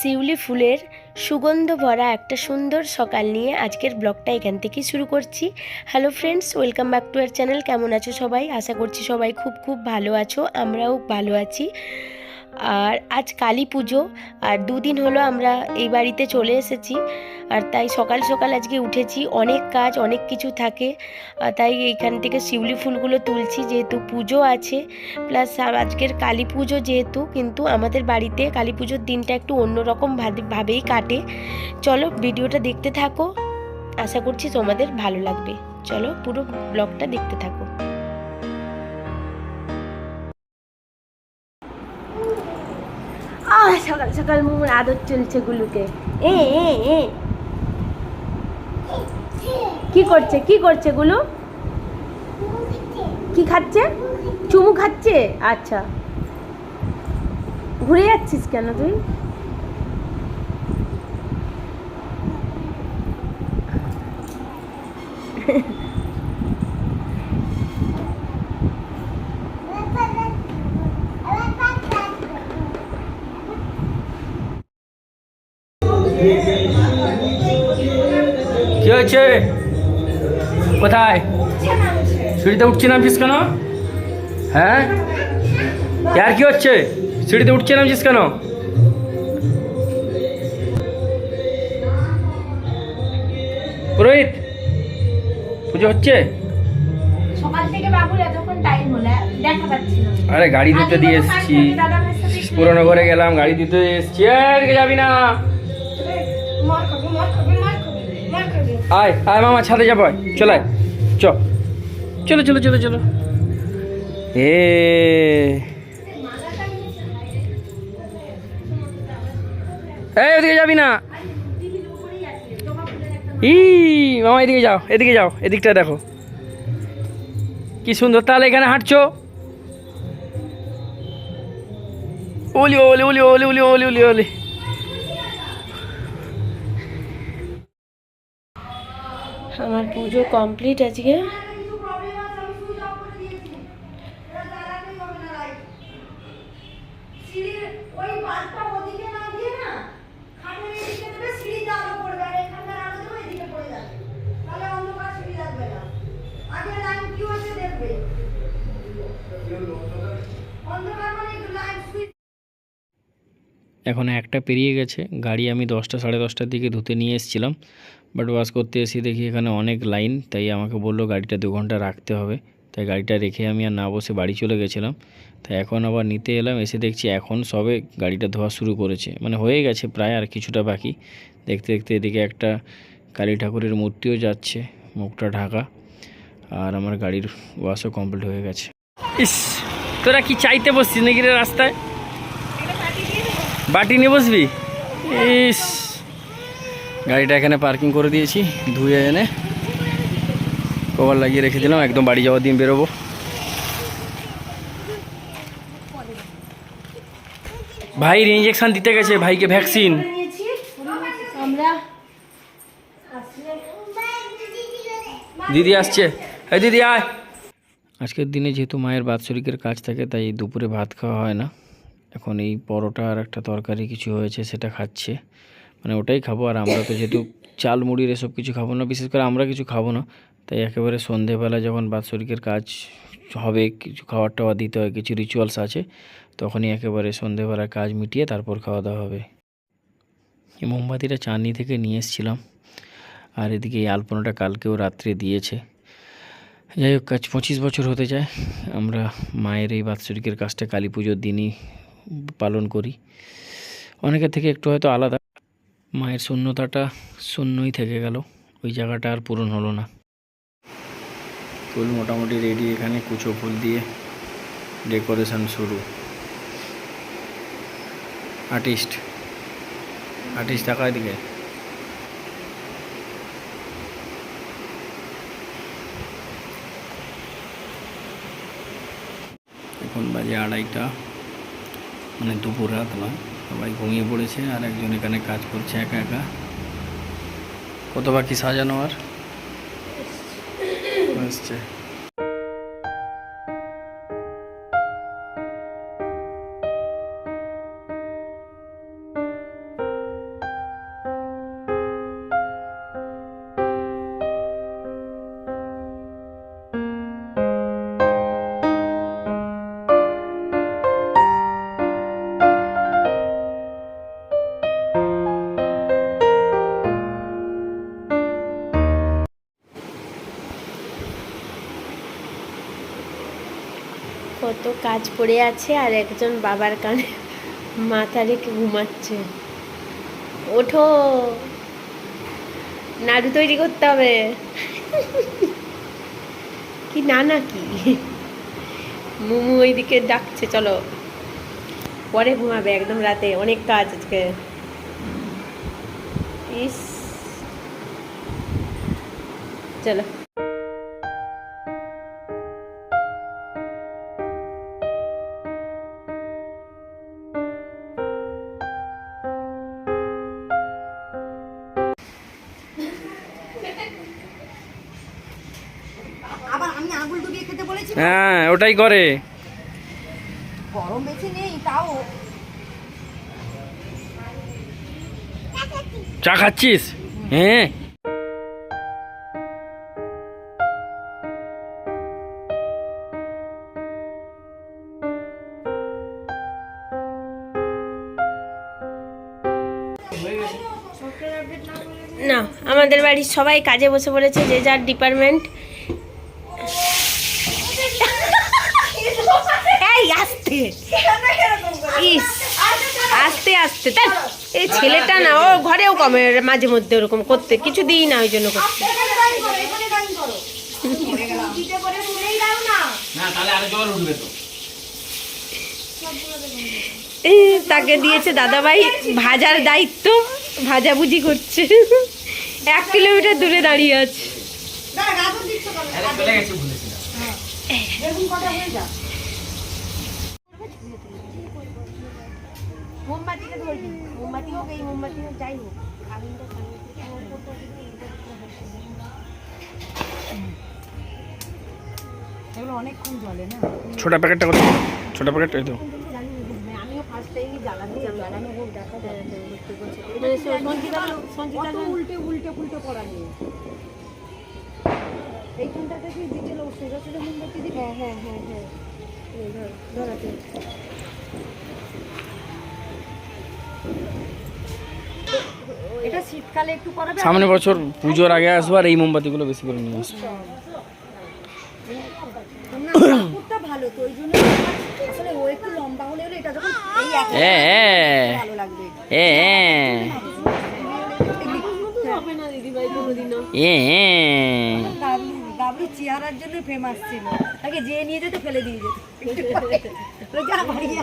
শিউলি ফুলের সুগন্ধ ভরা একটা সুন্দর সকাল নিয়ে আজকের ব্লগটা এখান থেকেই শুরু করছি। Hello friends, welcome back to our channel. কেমন আছো সবাই? আশা করছি সবাই খুব খুব ভালো আছো, আমরাও ভালো আছি। আর আজ কালী পুজো, আর দুদিন হলো আমরা এই বাড়িতে চলে এসেছি। আর তাই সকাল সকাল আজকে উঠেছি, অনেক কাজ অনেক কিছু থাকে, তাই এইখান থেকে শিউলি ফুলগুলো তুলছি যেহেতু পুজো আছে, প্লাস আজকের কালী পুজো যেহেতু, কিন্তু আমাদের বাড়িতে কালী পুজোর দিনটা একটু অন্যরকম ভাবেই কাটে। চলো ভিডিওটা দেখতে থাকো, আশা করছি তোমাদের ভালো লাগবে। চলো পুরো ব্লগটা দেখতে থাকো। সকাল সকাল মোর আদর চলছে গুলুকে। এ এ এ কি করছে কি করছে গুলু? কি খাচ্ছে? চুমু খাচ্ছে। আচ্ছা, ঘুরে যাচ্ছিস কেন তুই? কি হয়েছে? কোথায়? সিঁড়িতে উঠছে নামছিস কেন? হ্যাঁ, আর কি হচ্ছে? সিঁড়িতে উঠছে নামছিস কেন? পুরোহিত, পুজো হচ্ছে? সকাল থেকে বাবুর এতক্ষণ টাইম হলো, দেখা পাচ্ছি না। আরে গাড়ি ধুতে দিয়ে এসছি, পুরোনো ঘরে গেলাম, গাড়ি ধুতে এসছি। এদিকে যাবি না? আয় আয় মামা, ছাদে যাবো, চল আয়, চলো চলো চলো চলো। ওদিকে যাবি না? মামা এদিকে যাও, এদিকে যাও, এদিকটা দেখো কি সুন্দর। তাহলে এখানে হাঁটছো? ওলি ওলি ওলি ওলি ওলি ওলি ওলি ওলি। আমার পুজো কমপ্লিট আজকে। এখন একটা পেরিয়ে গেছে, গাড়ি আমি 10টা সাড়ে 10টার দিকে ধুতে নিয়ে এসেছিলাম, বাট ওয়াশ করতে এসে দেখি এখানে অনেক লাইন, তাই আমাকে বললো গাড়িটা 2 ঘন্টা রাখতে হবে। তাই গাড়িটা রেখে আমি আর না বসে বাড়ি চলে গেছিলাম। তাই এখন আবার নিতে এলাম, এসে দেখছি এখন সবে গাড়িটা ধোয়া শুরু করেছে, মানে হয়ে গেছে প্রায়, আর কিছুটা বাকি। দেখতে দেখতে এদিকে একটা কালী ঠাকুরের মূর্তিও যাচ্ছে, মুখটা ঢাকা, আর আমার গাড়ির ওয়াশও কমপ্লিট হয়ে গেছে। ইস, তোরা কি চাইতে বসছিস নাকি রে রাস্তায়? বাটি নিয়ে বসবি? ইস, গাড়িটা এখানে পার্কিং করে দিয়েছি, ধুয়ে এনে কভার লাগিয়ে রেখে দিলাম, একদম বাড়ি যাওয়ার দিন বেরোবো। ভাইয়ের ইঞ্জেকশন দিতে গেছে, ভাইকে ভ্যাকসিন। দিদি আসছে, এই দিদি আয়। আজকের দিনে যেহেতু মায়ের বাৎসরিকের কাজ থাকে, তাই দুপুরে ভাত খাওয়া হয় না। এখন এই পরোটা আর একটা তরকারি কিছু হয়েছে, সেটা খাচ্ছে, মানে ওটাই খাবো। আর আমরা তো যেহেতু চাল মুড়ির এসব কিছু খাবো না, বিশেষ করে আমরা কিছু খাবো না, তাই একেবারে সন্ধেবেলা যখন বাৎসরিকের কাজ হবে, কিছু খাবার টাবার দিতে হয়, কিছু রিচুয়ালস আছে, তখনই একেবারে সন্ধেবেলার কাজ মিটিয়ে তারপর খাওয়া দাওয়া হবে। এই মোমবাতিটা চাঁদনি থেকে নিয়ে এসেছিলাম, আর এদিকে এই আলপনাটা কালকেও রাত্রে দিয়েছে। যাই হোক, কাজ 25 বছর হতে যায় আমরা মায়ের এই বাৎসরিকের কাজটা কালী পুজোর দিনই পালন করি। অনেকের থেকে একটু হয়তো আলাদা, মায়ের শূন্যতাটা শূন্যই থেকে গেল, ওই জায়গাটা আর পূরণ হলো না। ফুল মোটামুটি রেডি, এখানে কুচো ফুল দিয়ে ডেকোরেশন শুরু। আর্টিস্ট টাকা দিকে। এখন বাজে 2:30, মানে দুপুর রাত নয়, সবাই ঘুমিয়ে পড়েছে, আর একজন এখানে কাজ করছে একা একা। কত বাকি সাজানো আর আসছে। কত কাজ পড়ে আছে, আর একজন বাবার কানে মাথা রেখে ঘুমাচ্ছে। ওঠো, নাড়ু তৈরি করতে হবে। কি না নাকি মুমু ওইদিকে ডাকছে, চলো পরে ঘুমাবে, একদম রাতে, অনেক কাজ আজকে। ইস, চলো। আবার আমি আঙুল ডুবিয়ে খেতে বলেছি, হ্যাঁ ওটাই করে। গরম বেশি নেই তাও। চা খাচ্ছিস? হ্যাঁ। না, আমাদের বাড়ির সবাই কাজে বসে পড়েছে, যে যার ডিপার্টমেন্ট। এই আস্তে, ইস আস্তে আস্তে। তাই এই ছেলেটা না, ও ঘরেও কমে মাঝে মধ্যে ওরকম করতে, কিছু দিই না ওই জন্য করতে। তাকে দিয়েছে দাদাভাই ভাজার দায়িত্ব, ভাজাভুজি করছে। 1 কিলোমিটার দূরে দাঁড়িয়ে আছে। মোমবাতিটা ধরবি, মোমবাতি হোক, এই মোমবাতি হোক, যাই হোক, আগুনটা এগুলো অনেকক্ষণ জ্বলে না। ছোটা প্যাকেটটা কত? ছোটা প্যাকেট এই তো। আমিও ফার্স্ট টাইমই জ্বালাচ্ছি, জ্বালানো হোক, দেখা যায়। উল্টে উল্টে উল্টে পড়া নেই। এইখানটা থেকে দিচ্ছিল সোজা সোজা মোমবাতি দিবি। হ্যাঁ হ্যাঁ হ্যাঁ হ্যাঁ, ধরাতে এটা শীতকালে একটু করাবে। সামনে বছর পুজোর আগে আসবো, আর এই মোমবাতিগুলো বেশি করে নিয়ে আসবো। না, কাপড়টা ভালো তো, ওই জন্য আসলে ও একটু লম্বা হলে হলে এটা যখন এই ভালো লাগবে। হবে না দিদি ভাই কোনোদিনও। গাবলু চেহারার জন্য ফেমাস ছিল, তাকে যে নিয়ে যেতে ফেলে দিয়ে যেত। যা বাড়ি যা।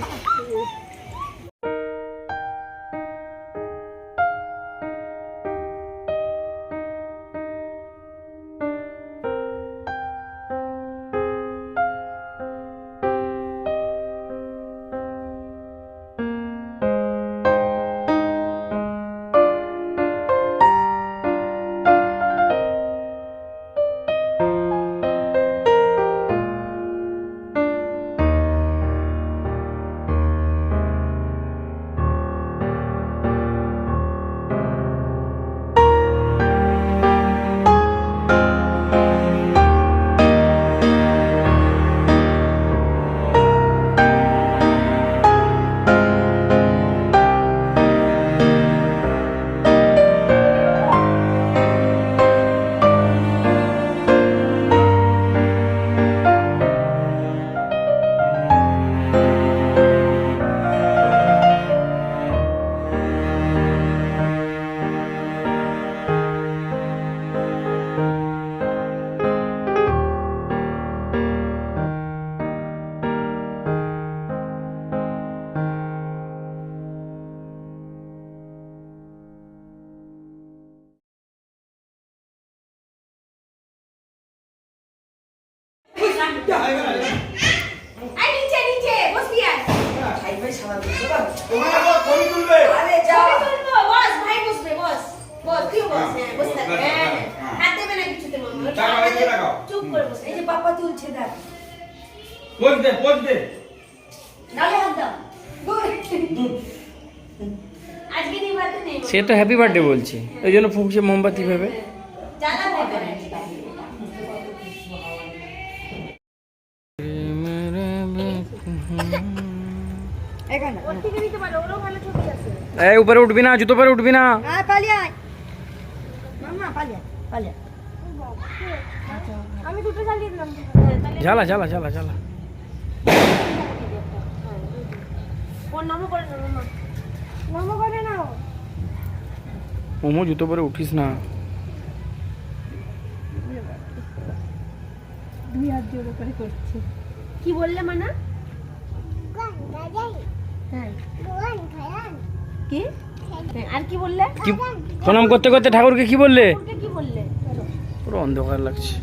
চুপ করে বসে, এই যে পাপা তুলছে দেখ। পোজ দে, পোজ দে। নালে হাত দাও। আজকে নিবাতে নেই, সে তো হ্যাপি বার্থডে বলছে, ওই জন্য ফুঁকছে মোমবাতি ভেবে। জ্বালা হবে না। এখানে ওর থেকে নিতে পারো, ওরও ভালো ছবি আছে। এই উপরে উঠবি না, জুতো পরে উঠবি না। আয় পালিয়ে আয় মাম্মা, পালিয়ে আয়, পালিয়ে আয়। আমি দুটো জ্বালিয়ে দিলাম। জ্বালা জ্বালা জ্বালা জ্বালা। ফোন নম্বর করে নাও মামা। নম্বর করে নাও। মোমো জুতো পরে উঠিস না। দুই হাত জোর করে করছে। কি বললে মানা? হ্যাঁ কি? হ্যাঁ, আর কি বললে? কি প্রণাম করতে করতে ঠাকুরকে কি বললে? ওকে কি বললে? পুরো অন্ধকার লাগছে।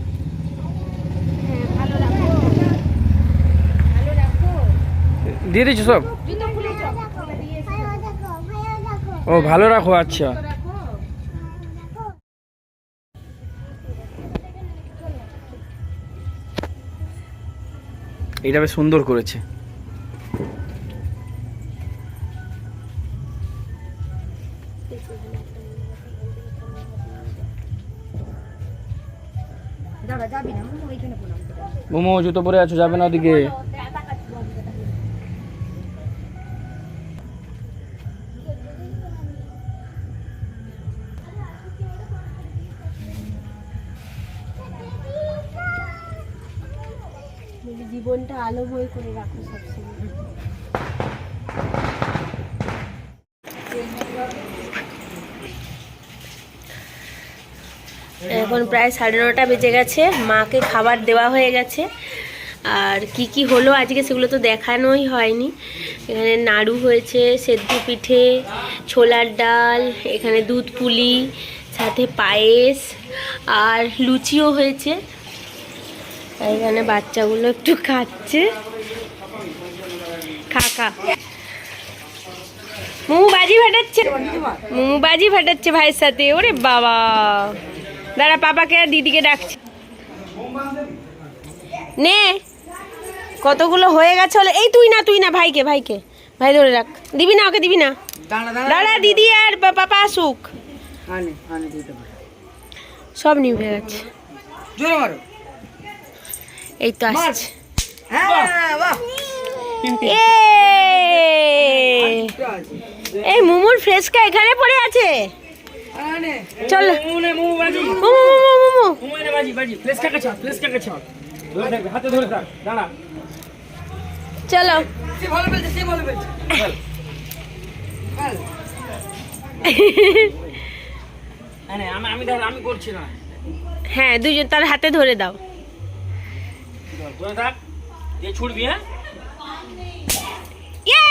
হ্যাঁ, ভালো রাখো, ভালো রাখো। দিয়ে দিচ্ছ সব? জুতো খুলে যাও, খুলে দিয়েছি। ও ভালো রাখো, আচ্ছা। রাখো। এইটা বেশ সুন্দর করেছে। দাদা যাবি না, আমি ওইখানে প্রণাম করে আসবো। মোমো জুতো পরে আছো, যাবে না ওদিকে? জীবনটা আলোময় করে রাখো সবসময়। এখন প্রায় 9:30 বেজে গেছে, মাকে খাবার দেওয়া হয়ে গেছে। আর কি কি হলো আজকে সেগুলো তো দেখানোই হয়নি। এখানে নাড়ু হয়েছে, সেদ্ধ পিঠে, ছোলার ডাল, এখানে দুধ পুলি, সাথে পায়েস আর লুচিও হয়েছে। আর এখানে বাচ্চাগুলো একটু খাচ্ছে। খা মুমু বাজি ফাটাচ্ছে, মুমু বাজি ফাটাচ্ছে ভাইয়ের সাথে। ওরে বাবা, দাঁড়া পাপাকে আর দিদিকে ডাকছে। নে কতগুলো হয়ে গেছে হলে। এই তুই না ভাইকে ভাই ধরে রাখ। দিবি না ওকে, দিবি না। দাঁড়া দিদি আর পাপা আসুক। সব নিভে গেছে। এই তো আসছে। এই মুমুর ফ্রেশকা এখানে পড়ে আছে। চলো মুমু চলো। আমি করছি না। হ্যাঁ, দুজন তার হাতে ধরে দাও। ছুটবি? হ্যাঁ, ইয়ে!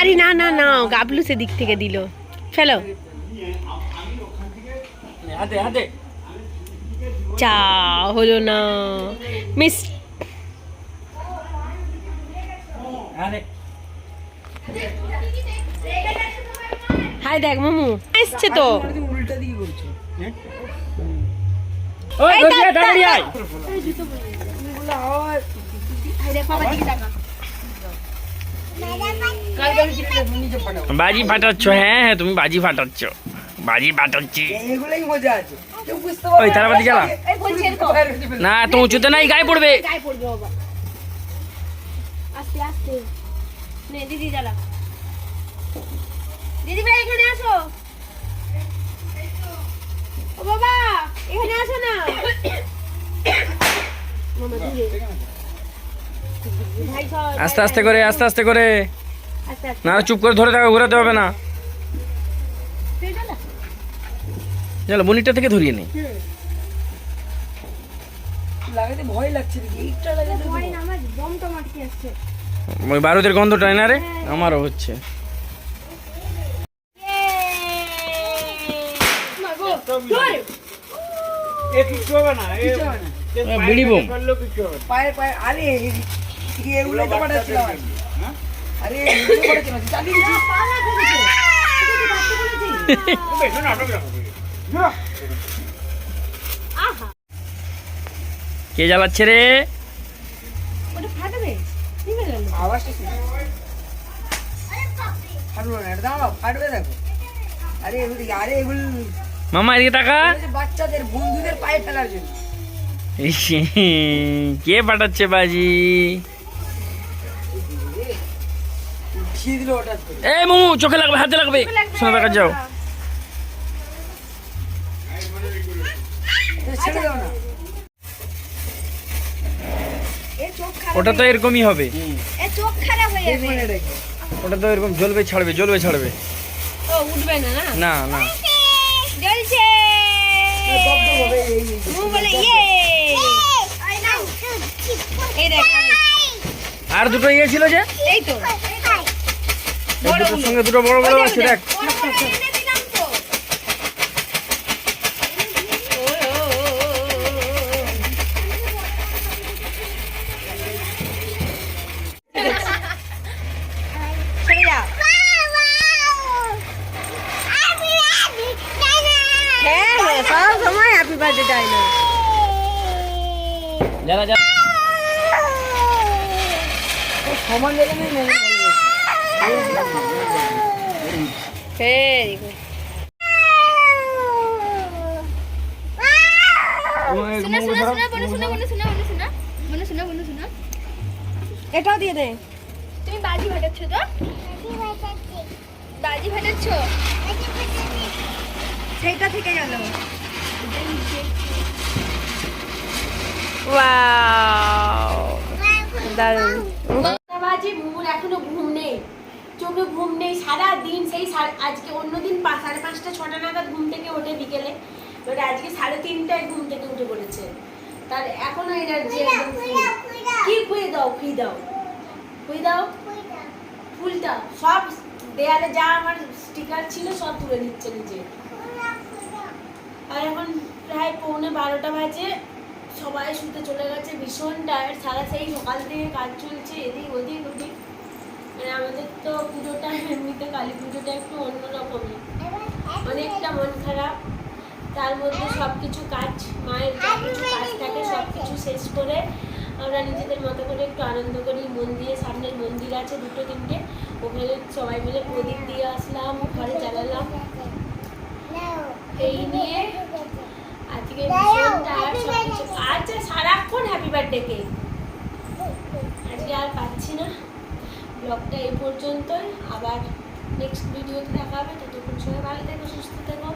আরে না গাবলু সেদিক থেকে দিল। ফেলো। হাতে চা হলো না মিস। হাই দেখ মোমো আসছে তো। উল্টা দিকে করছো। ওই দাঁড়িয়ে আয়। বাজি ফাটাচ্ছ? হ্যাঁ, তুমি বাজি ফাটাচ্ছ। এগুলোই মজা আছে। কেউ বুঝতে ওই তারাবাতি জ্বালা না, তো উঁচুতে নাই, গায়ে পড়বে। আস্তে আস্তে নে দিদি জ্বালা। দিদি ভাই এখানে আসো। ও বাবা এখানে আসো না। মামা দূরে। ভাই সব আস্তে আস্তে করে আস্তে আস্তে না, চুপ করে ধরে থাকো, ঘোরাতে হবে না। চলো বনিটা থেকে ধরিয়ে নেই। লাগাতে ভয় লাগছে, এইটা লাগাতে ভয় না, আমার বমটা মারতে আসছে। ওই বারুদের গন্ধটাই না রে, আমারও হচ্ছে। বিড়ি বোম। পায়ে আরে এগুলো তো পাঠাচ্ছিলাম। আরে এগুলো পাঠাচ্ছিলাম, চালিয়ে দিচ্ছি। কে জ্বালাচ্ছে রে? ওটা ফাটবে। ঠিক আছে আওয়াজটা ফাটবে না, এটা দাঁড়াও, ফাটবে দেখো। এগুলো মামা এদিকে টাকা। বাচ্চাদের বন্ধুদের পায়ে ফেলার জন্য। কে পাঠাচ্ছে বাজি? উঠিয়ে দিল হঠাৎ করে। এই মোমো চোখে লাগবে, হাতে লাগবে। শোনা দেখা যাও। ছেড়ে দাও না। এ চোখ খারাপ। ওটা তো এরকমই হবে, এ চোখ খারাপ হয়ে যাবে। মনে রেখে ওটা তো এরকম জ্বলবে ছাড়বে জ্বলবে ছাড়বে। ও উঠবে না না, না না জ্বলছে। দপদপ হবে এই ও বলে ইয়ে, এই দেখ আর দুটো ইয়ে ছিল যে, এই তো এই দুটোর সঙ্গে দুটো বড় বড় আছে দেখ। এনে দিলাম তো। সরে যা। হ্যাঁ হ্যাঁ, সব সময় হ্যাপি বার্থডে ডায়লগ। যারা যারা সমান জায়গা নেই না ভেরি গুড। এটাও দিয়ে দে। তুমি বাজি ফাটাচ্ছ তো? বাজি ফাটাচ্ছ? সেইটা থেকে গেল। ওয়াও, দারুণ। বাজে মুমুর এখনো ঘুম নেই, চোখে ঘুম নেই সারা দিন। সেই আজকে অন্যদিন 5:30 6টা নাগাদ ঘুম থেকে ওঠে বিকেলে, বাট আজকে 3:30টায় ঘুম থেকে উঠে পড়েছে। তার এখনো এনার্জি একদম ফুল। কি খুঁয়ে দাও, খুঁয়ে দাও, খুঁয়ে দাও ফুলটা। সব দেয়ালে যা আমার স্টিকার ছিল সব তুলে নিচ্ছে নিজে। আর এখন প্রায় 11:45 বাজে, সবাই শুতে চলে গেছে, ভীষণ টায়ার্ড। সারা সেই সকাল থেকে কাজ চলছে এদিক ওদিক ওদিক। মানে আমাদের তো পুজোটা এমনিতে কালী পুজোটা একটু অন্যরকমই, অনেকটা মন খারাপ। তার মধ্যে সব কিছু কাজ, মায়ের যা কিছু কাজ থাকে সব কিছু শেষ করে আমরা নিজেদের মতো করে একটু আনন্দ করি। মন দিয়ে সামনের মন্দির আছে 2-3টে, ওখানে সবাই মিলে প্রদীপ দিয়ে আসলাম, ঘরে জ্বালালাম। এই নিয়ে আজকে ভীষণ টায়ার্ড সবকিছু। আচ্ছা সারাক্ষণ হ্যাপি বার্থডে কেক, আজকে আর পাচ্ছি না। ব্লগটা এই পর্যন্তই, আবার নেক্সট ভিডিওতে দেখা হবে। ততক্ষণ সবাই ভালো থেকো, সুস্থ থেকো।